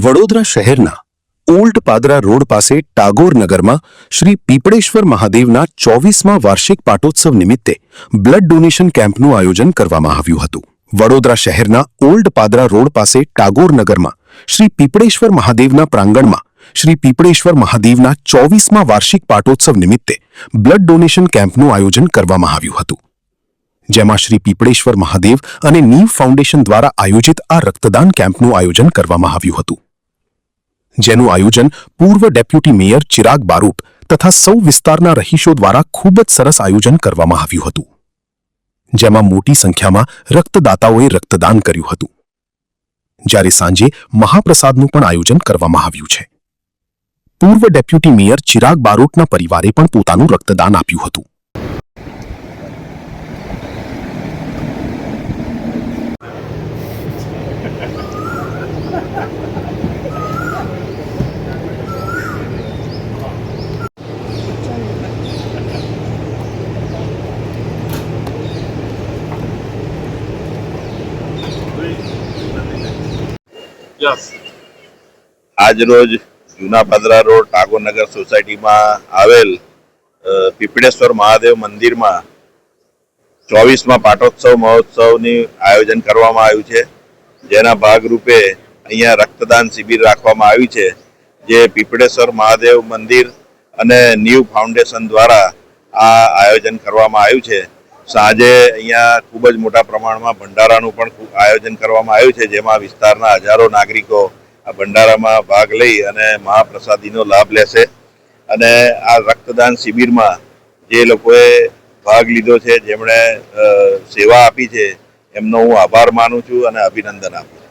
વડોદરા શહેરના old Padra road પાસે ટાગોર નગરમાં શ્રી પીપળેશ્વર મહાદેવના 24મા વાર્ષિક પાટોત્સવ નિમિત્તે બ્લડ ડોનેશન કેમ્પનું આયોજન કરવામાં આવ્યું હતું। વડોદરા શહેરના ઓલ્ડ પાદરા રોડ પાસે ટાગોર નગરમાં શ્રી પીપળેશ્વર મહાદેવના પ્રાંગણમાં શ્રી પીપળેશ્વર મહાદેવના 24મા વાર્ષિક પાટોત્સવ નિમિત્તે બ્લડ ડોનેશન કેમ્પનું આયોજન કરવામાં આવ્યું હતું, જેમાં શ્રી પીપળેશ્વર મહાદેવ અને નીવ ફાઉન્ડેશન દ્વારા આયોજિત આ રક્તદાન કેમ્પનું આયોજન કરવામાં આવ્યું હતું, જેનું આયોજન પૂર્વ ડેપ્યુટી મેયર ચિરાગ બારોટ તથા સૌ વિસ્તારના રહીશો દ્વારા ખૂબ જ સરસ આયોજન કરવામાં આવ્યું હતું, જેમાં મોટી સંખ્યામાં રક્તદાતાઓએ રક્તદાન કર્યું હતું, જ્યારે સાંજે મહાપ્રસાદનું પણ આયોજન કરવામાં આવ્યું છે। પૂર્વ ડેપ્યુટી મેયર ચિરાગ બારોટના પરિવારે પણ પોતાનું રક્તદાન આપ્યું હતું। આજ રોજ જૂના પાદરા રોડ ટાગોરનગર સોસાયટીમાં આવેલ પીપળેશ્વર મહાદેવ મંદિરમાં 24મા પાટોત્સવ મહોત્સવની આયોજન કરવામાં આવ્યું છે, જેના ભાગરૂપે અહીંયા રક્તદાન શિબિર રાખવામાં આવી છે, જે પીપળેશ્વર મહાદેવ મંદિર અને નીવ ફાઉન્ડેશન દ્વારા આ આયોજન કરવામાં આવ્યું છે। સાંજે અહીંયા ખૂબ જ મોટા પ્રમાણમાં ભંડારાનું પણ આયોજન કરવામાં આવ્યું છે, જેમાં વિસ્તારના હજારો નાગરિકો આ ભંડારામાં ભાગ લઈ અને મહાપ્રસાદીનો લાભ લેશે। અને આ રક્તદાન શિબિરમાં જે લોકોએ ભાગ લીધો છે, જેમણે સેવા આપી છે, એમનો હું આભાર માનું છું અને અભિનંદન આપું છું।